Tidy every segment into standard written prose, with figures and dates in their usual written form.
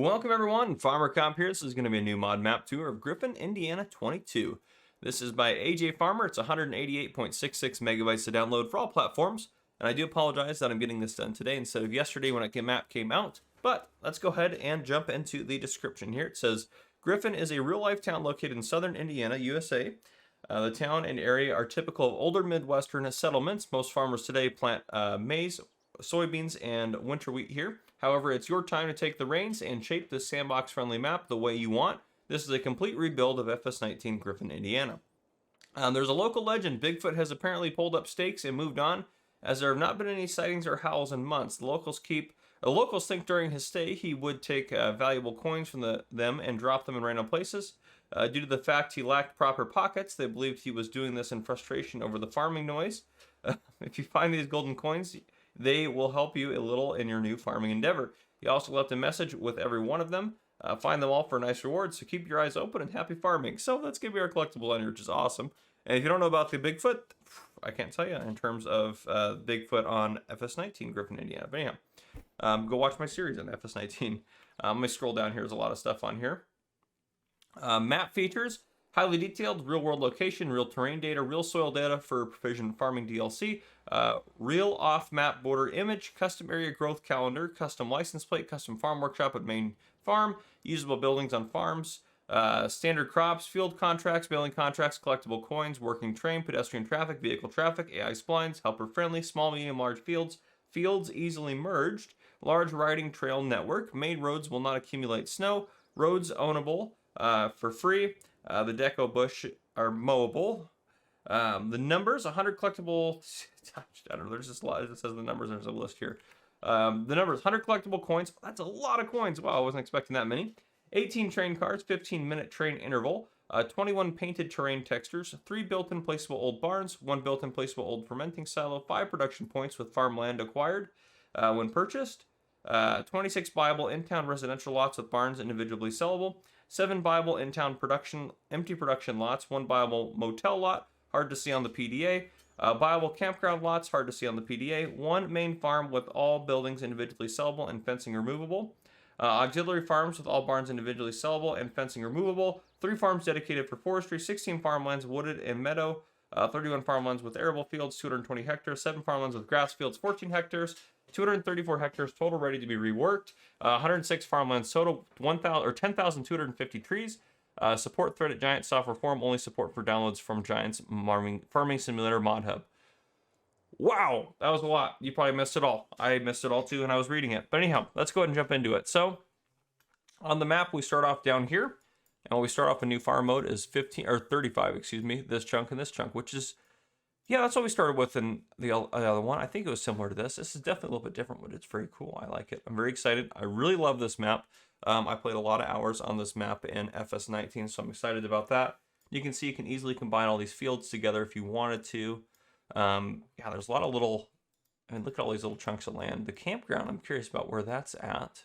Welcome everyone, Farmer Comp here. This is going to be a new mod map tour of Griffin, Indiana 22. This is by AJ Farmer. It's 188.66 megabytes to download for all platforms. And I do apologize that I'm getting this done today instead of yesterday when the map came out. But let's go ahead and jump into the description here. It says, Griffin is a real-life town located in southern Indiana, USA. The town and area are typical of older Midwestern settlements. Most farmers today plant maize, soybeans, and winter wheat here. However, it's your time to take the reins and shape this sandbox-friendly map the way you want. This is a complete rebuild of FS19 Griffin, Indiana. There's a local legend. Bigfoot has apparently pulled up stakes and moved on, as there have not been any sightings or howls in months. The locals think during his stay he would take valuable coins from them and drop them in random places. Due to the fact he lacked proper pockets, they believed he was doing this in frustration over the farming noise. If you find these golden coins, they will help you a little in your new farming endeavor. He also left a message with every one of them. Find them all for a nice reward, so keep your eyes open and happy farming. So that's going to be our collectible on here, which is awesome. And if you don't know about the Bigfoot, I can't tell you in terms of Bigfoot on FS19 Griffin, Indiana. But anyhow, go watch my series on FS19. Let me scroll down here. There's a lot of stuff on here. Map features. Highly detailed, real-world location, real terrain data, real soil data for precision farming DLC, real off-map border image, custom area growth calendar, custom license plate, custom farm workshop at main farm, usable buildings on farms, standard crops, field contracts, mailing contracts, collectible coins, working train, pedestrian traffic, vehicle traffic, AI splines, helper-friendly, small, medium, large fields easily merged, large riding trail network, main roads will not accumulate snow, roads ownable for free. The deco bush are mowable. The numbers, 100 collectible, I don't know, there's just a lot, it says the numbers, there's a list here. The numbers, 100 collectible coins, that's a lot of coins, wow, I wasn't expecting that many. 18 train cars, 15-minute train interval, 21 painted terrain textures, 3 built-in placeable old barns, 1 built-in placeable old fermenting silo, 5 production points with farmland acquired when purchased, 26 viable in-town residential lots with barns individually sellable, 7 viable in-town empty production lots, 1 viable motel lot, hard to see on the PDA, viable campground lots, hard to see on the PDA, 1 main farm with all buildings individually sellable and fencing removable, auxiliary farms with all barns individually sellable and fencing removable, 3 farms dedicated for forestry, 16 farmlands wooded and meadow, 31 farmlands with arable fields, 220 hectares, 7 farmlands with grass fields, 14 hectares, 234 hectares total ready to be reworked, 106 farmlands total, 10,250 trees, support thread at Giant software forum, only support for downloads from Giant's farming simulator mod hub. Wow, that was a lot. You probably missed it all. I missed it all too when I was reading it. But anyhow, let's go ahead and jump into it. So on the map, we start off down here, and when we start off in new farm mode is 35, excuse me, this chunk and this chunk, which is, yeah, that's what we started with in the other one. I think it was similar to this. This is definitely a little bit different, but it's very cool. I like it. I'm very excited. I really love this map. I played a lot of hours on this map in FS19, so I'm excited about that. You can see you can easily combine all these fields together if you wanted to. Yeah, there's a lot of little, I mean, look at all these little chunks of land. The campground, I'm curious about where that's at.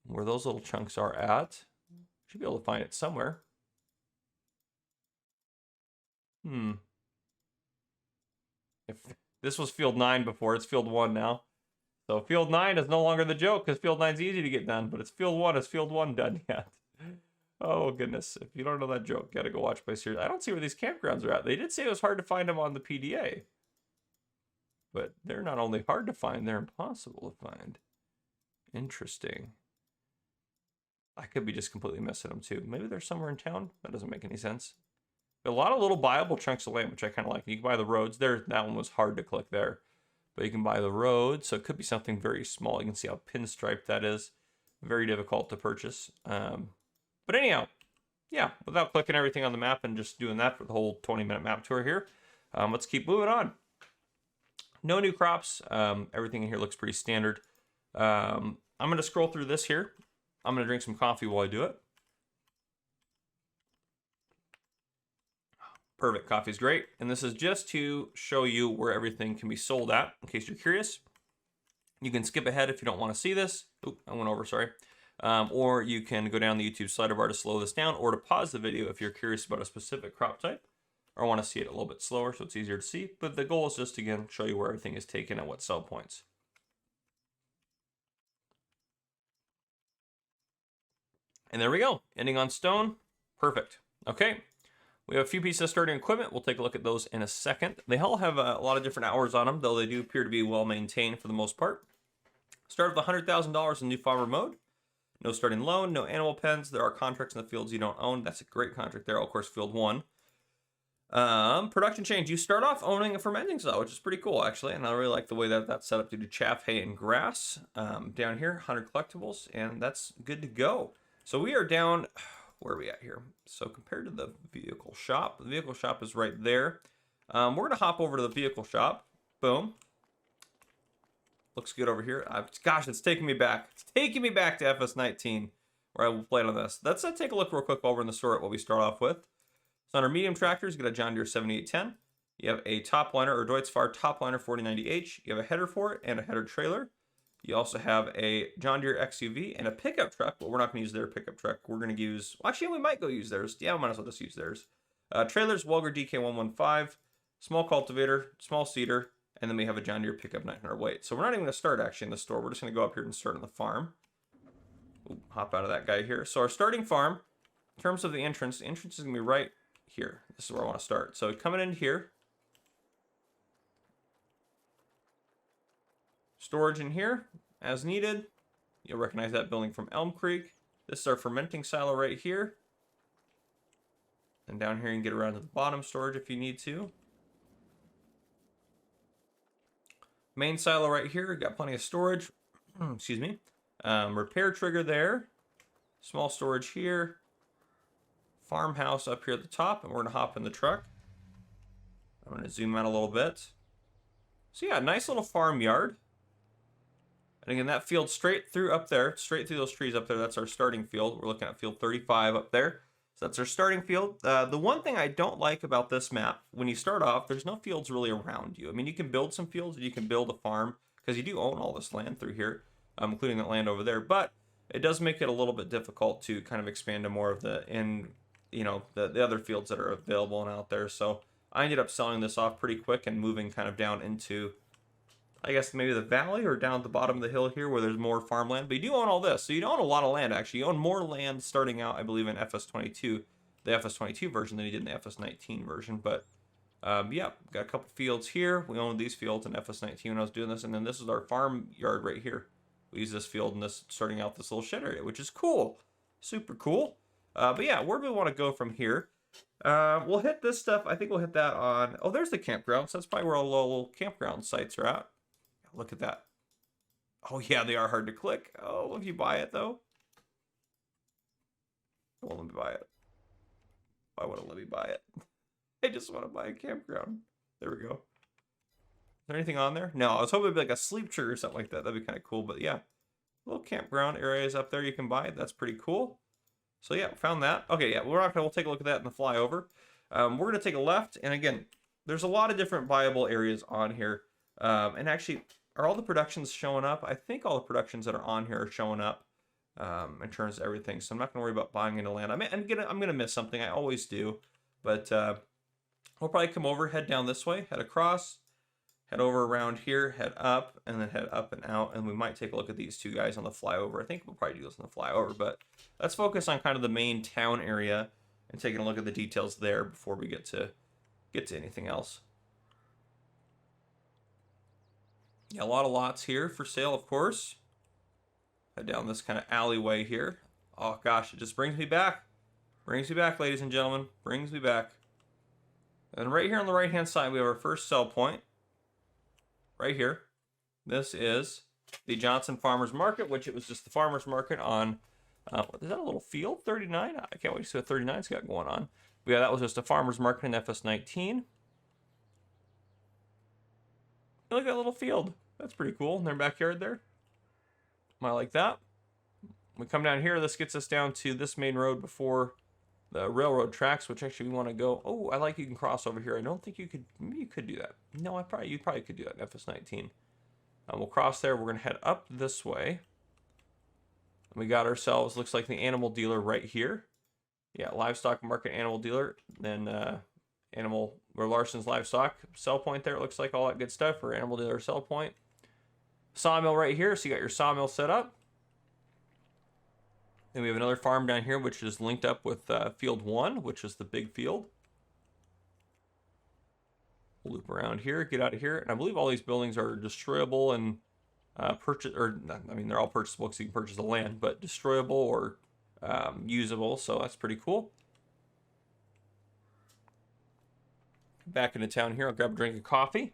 Where those little chunks are at. Should be able to find it somewhere. If this was field 9 before, it's field 1 now. So field 9 is no longer the joke because field 9 is easy to get done, but it's field 1. Is field 1 done yet? Oh goodness! If you don't know that joke, gotta go watch my series. I don't see where these campgrounds are at. They did say it was hard to find them on the PDA, but they're not only hard to find, they're impossible to find. Interesting. I could be just completely missing them too. Maybe they're somewhere in town. That doesn't make any sense. A lot of little buyable chunks of land, which I kind of like. You can buy the roads. There, that one was hard to click there. But you can buy the road, so it could be something very small. You can see how pinstriped that is. Very difficult to purchase. But anyhow, yeah, without clicking everything on the map and just doing that for the whole 20-minute map tour here, let's keep moving on. No new crops. Everything in here looks pretty standard. I'm going to scroll through this here. I'm going to drink some coffee while I do it. Perfect, coffee's great. And this is just to show you where everything can be sold at, in case you're curious. You can skip ahead if you don't want to see this. Oop, I went over, sorry. Or you can go down the YouTube slider bar to slow this down, or to pause the video if you're curious about a specific crop type, or want to see it a little bit slower so it's easier to see. But the goal is just, again, show you where everything is taken at what sell points. And there we go, ending on stone. Perfect. Okay, we have a few pieces of starting equipment. We'll take a look at those in a second. They all have a lot of different hours on them, though they do appear to be well maintained for the most part. Start with $100,000 in new farmer mode. No starting loan, no animal pens. There are contracts in the fields you don't own. That's a great contract there, of course, field 1. Production change. You start off owning a fermenting cell, which is pretty cool, actually. And I really like the way that that's set up to do chaff, hay, and grass. Down here, 100 collectibles, and that's good to go. So we are down, where are we at here? So compared to the vehicle shop, the vehicle shop is right there. We're going to hop over to the vehicle shop. Boom. Looks good over here. Gosh, it's taking me back. It's taking me back to FS19, where I played on this. Let's take a look real quick while we're in the store at what we start off with. So on our medium tractors, you got a John Deere 7810. You have a topliner or Deutz-Fahr topliner 4090H. You have a header for it and a header trailer. You also have a John Deere XUV and a pickup truck, but we're not going to use their pickup truck. We're going to use, well, actually, we might go use theirs. Yeah, we might as well just use theirs. Trailers, Walger DK115, small cultivator, small seeder, and then we have a John Deere pickup 900 weight. So we're not even going to start actually in the store. We're just going to go up here and start on the farm. Ooh, hop out of that guy here. So our starting farm, in terms of the entrance is going to be right here. This is where I want to start. So coming in here, storage in here as needed. You'll recognize that building from Elm Creek. This is our fermenting silo right here. And down here you can get around to the bottom storage if you need to. Main silo right here, got plenty of storage. Excuse me. Repair trigger there. Small storage here. Farmhouse up here at the top, and we're gonna hop in the truck. I'm gonna zoom out a little bit. So yeah, nice little farmyard. And again, that field straight through up there, straight through those trees up there, that's our starting field. We're looking at field 35 up there. So that's our starting field. The one thing I don't like about this map, when you start off, there's no fields really around you. I mean, you can build some fields, and you can build a farm, because you do own all this land through here, including that land over there. But it does make it a little bit difficult to kind of expand to more of the the other fields that are available and out there. So I ended up selling this off pretty quick and moving kind of down into, I guess, maybe the valley or down at the bottom of the hill here where there's more farmland. But you do own all this. So you own a lot of land, actually. You own more land starting out, I believe, in FS22, the FS22 version, than you did in the FS19 version. But yeah, got a couple fields here. We owned these fields in FS19 when I was doing this. And then this is our farm yard right here. We use this field and this starting out this little shed area, which is cool. Super cool. But yeah, where do we want to go from here? We'll hit this stuff. I think we'll hit that on... Oh, there's the campground. So that's probably where all the little campground sites are at. Look at that. Oh, yeah, they are hard to click. Oh, if you buy it, though. Well, let me buy it. Why wouldn't let me buy it? I just want to buy a campground. There we go. Is there anything on there? No, I was hoping it'd be like a sleep tree or something like that. That'd be kind of cool. But yeah, little campground areas up there you can buy. That's pretty cool. So yeah, found that. Okay, yeah, we'll take a look at that in the flyover. We're going to take a left. And again, there's a lot of different viable areas on here. And actually, are all the productions showing up? I think all the productions that are on here are showing up in terms of everything. So I'm not going to worry about buying into land. I'm gonna miss something. I always do. But we'll probably come over, head down this way, head across, head over around here, head up, and then head up and out. And we might take a look at these two guys on the flyover. I think we'll probably do this on the flyover. But let's focus on kind of the main town area and taking a look at the details there before we get to anything else. Yeah, a lot of lots here for sale, of course. Head down this kind of alleyway here. Oh gosh, it just brings me back. Brings me back, ladies and gentlemen. Brings me back. And right here on the right-hand side, we have our first sell point. Right here. This is the Johnson Farmers Market, which it was just the Farmers Market on, is that a little field? 39? I can't wait to see what 39's got going on. But yeah, that was just a Farmers Market in FS19. Look at that little field. That's pretty cool in their backyard there. I like that. We come down here. This gets us down to this main road before the railroad tracks, which actually we want to go. Oh, I like you can cross over here. I don't think you could. Maybe you could do that. No, you probably could do that in FS19. We'll cross there. We're going to head up this way. And we got ourselves, looks like the animal dealer right here. Yeah, livestock market animal dealer. Then where Larson's livestock sell point there. It looks like all that good stuff for animal dealer sell point. Sawmill right here. So you got your sawmill set up. Then we have another farm down here, which is linked up with field 1, which is the big field. We'll loop around here, get out of here. And I believe all these buildings are destroyable and purchase, or I mean, they're all purchasable because you can purchase the land, but destroyable or usable. So that's pretty cool. Back into town here, I'll grab a drink of coffee.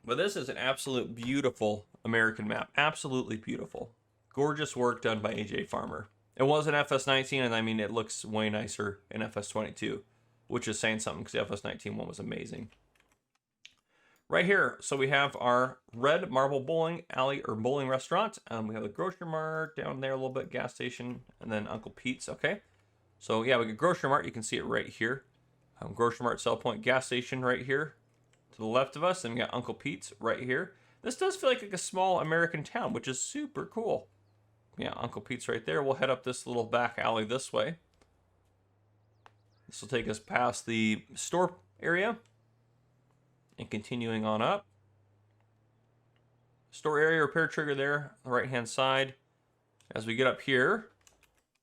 But this is an absolute beautiful American map. Absolutely beautiful. Gorgeous work done by AJ Farmer. It was an FS19, and I mean, it looks way nicer in FS22, which is saying something because the FS19 one was amazing. Right here, so we have our Red Marble Bowling Alley or Bowling Restaurant. We have the Grocery Mart down there a little bit, gas station, and then Uncle Pete's, okay? So yeah, we got Grocery Mart, you can see it right here. Grocery Mart, Sell Point, gas station right here to the left of us, and we got Uncle Pete's right here. This does feel like a small American town, which is super cool. Yeah, Uncle Pete's right there. We'll head up this little back alley this way. This will take us past the store area and continuing on up. Store area, repair trigger there, the right-hand side. As we get up here,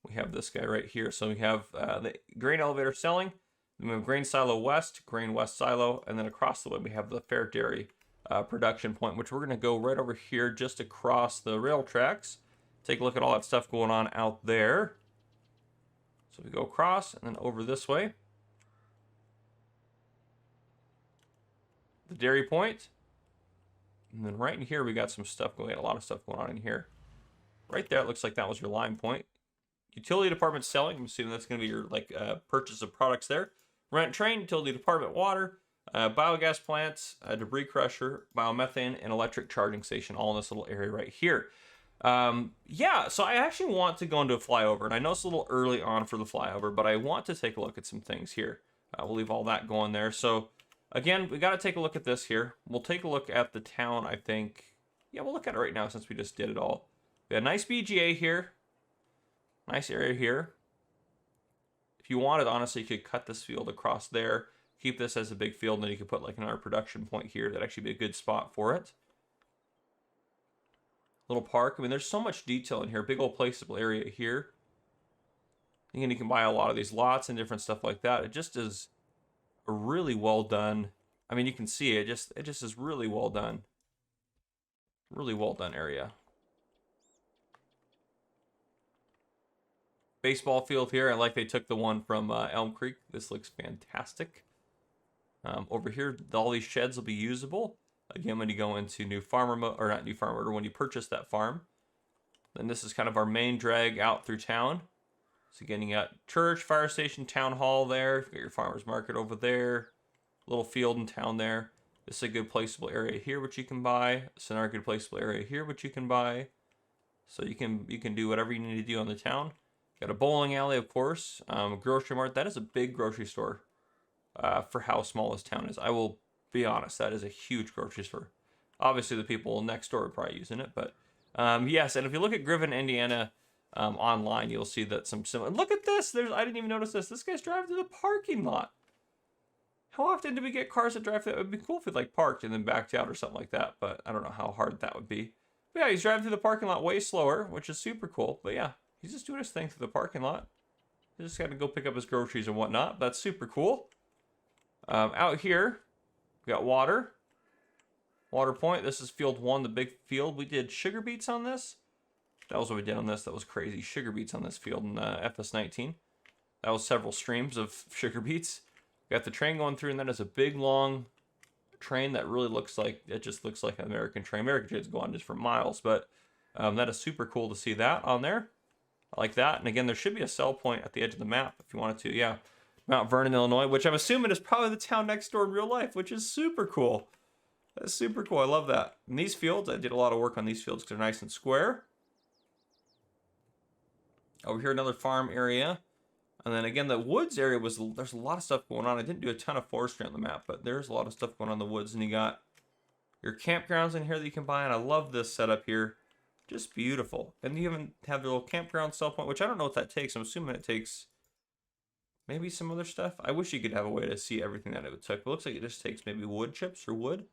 we have this guy right here. So we have the grain elevator selling. Then we have grain silo west, grain west silo, and then across the way we have the fair dairy production point, which we're going to go right over here just across the rail tracks. Take a look at all that stuff going on out there. So we go across and then over this way. The dairy point. And then right in here we got some stuff going, a lot of stuff going on in here. Right there, it looks like that was your line point. Utility department selling, I'm assuming that's going to be your purchase of products there. Rent train, utility department water, biogas plants, debris crusher, biomethane, and electric charging station, all in this little area right here. Yeah, so I actually want to go into a flyover, and I know it's a little early on for the flyover, but I want to take a look at some things here. We'll leave all that going there. So again, we got to take a look at this here. We'll take a look at the town, I think. Yeah, we'll look at it right now since we just did it all. We have a nice BGA here. Nice area here. If you wanted, honestly, you could cut this field across there, keep this as a big field, and then you could put like another production point here. That'd actually be a good spot for it. Little park. I mean, there's so much detail in here. Big old placeable area here. Again, you can buy a lot of these lots and different stuff like that. It just is a really well done. I mean, you can see it just is really well done. Really well done area. Baseball field here. I like they took the one from Elm Creek. This looks fantastic. Over here, all these sheds will be usable. Again, when you go into new farmer mode, or not new farmer, or when you purchase that farm. Then this is kind of our main drag out through town. So again, you got church, fire station, town hall there. You got your farmer's market over there. Little field in town there. This is a good placeable area here, which you can buy. This is another good placeable area here, which you can buy. So you can do whatever you need to do on the town. Got a bowling alley, of course. Grocery mart. That is a big grocery store for how small this town is. I will be honest, that is a huge grocery store. Obviously, the people next door are probably using it, but yes. And if you look at Griffin, Indiana, online, you'll see that some similar. Look at this. I didn't even notice this. This guy's driving through the parking lot. How often do we get cars that drive through? It would be cool if it like parked and then backed out or something like that, but I don't know how hard that would be. But yeah, he's driving through the parking lot way slower, which is super cool. But yeah, he's just doing his thing through the parking lot. He just got to go pick up his groceries and whatnot. That's super cool. Out here, we got water. Water point. This is field 1, the big field. We did sugar beets on this. That was what we did on this. That was crazy. Sugar beets on this field in FS19. That was several streams of sugar beets. Got the train going through, and then there's a big, long train that really looks like, it just looks like an American train. American trains go on just for miles, but that is super cool to see that on there. I like that. And again, there should be a sell point at the edge of the map if you wanted to. Yeah. Mount Vernon, Illinois, which I'm assuming is probably the town next door in real life, which is super cool. That's super cool. I love that. And these fields, I did a lot of work on these fields because they're nice and square. Over here, another farm area. And then again, the woods area there's a lot of stuff going on. I didn't do a ton of forestry on the map, but there's a lot of stuff going on in the woods. And you got your campgrounds in here that you can buy. And I love this setup here. Just beautiful. And you even have the little campground sell point, which I don't know what that takes. I'm assuming it takes maybe some other stuff. I wish you could have a way to see everything that it would take. It looks like it just takes maybe wood chips or wood.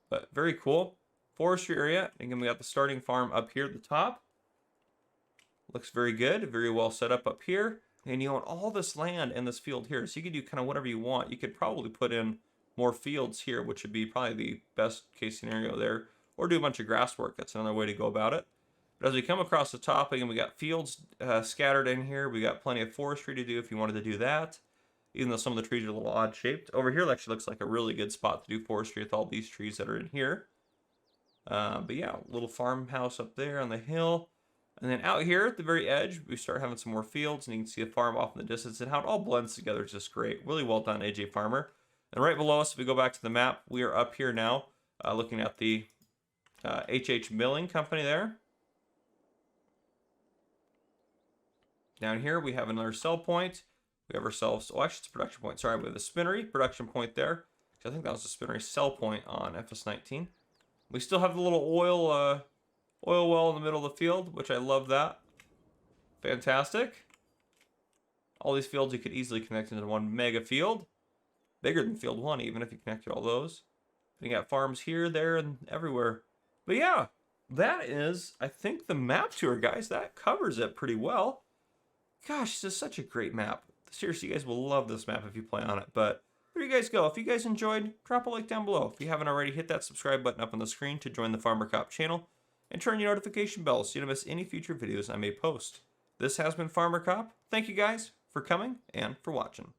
But very cool. Forestry area. Again, we got the starting farm up here at the top. Looks very good, very well set up here. And you own all this land and this field here, so you can do kind of whatever you want. You could probably put in more fields here, which would be probably the best case scenario there, or do a bunch of grass work. That's another way to go about it. But as we come across the top, again, we got fields scattered in here. We got plenty of forestry to do if you wanted to do that, even though some of the trees are a little odd shaped. Over here, it actually looks like a really good spot to do forestry with all these trees that are in here. But yeah, little farmhouse up there on the hill. And then out here at the very edge, we start having some more fields, and you can see a farm off in the distance, and how it all blends together is just great. Really well done, AJ Farmer. And right below us, if we go back to the map, we are up here now, looking at the HH Milling Company there. Down here, we have another sell point. We have ourselves, oh, actually, it's a production point. Sorry, we have the spinnery production point there. I think that was the spinnery sell point on FS19. We still have the little oil well in the middle of the field, which I love that. Fantastic. All these fields you could easily connect into one mega field. Bigger than field 1 even if you connected all those. And you got farms here, there, and everywhere. But yeah, that is, I think, the map tour, guys. That covers it pretty well. Gosh, this is such a great map. Seriously, you guys will love this map if you play on it. But there you guys go. If you guys enjoyed, drop a like down below. If you haven't already, hit that subscribe button up on the screen to join the Farmer Cop channel. And turn your notification bell so you don't miss any future videos I may post. This has been Farmer Cop. Thank you guys for coming and for watching.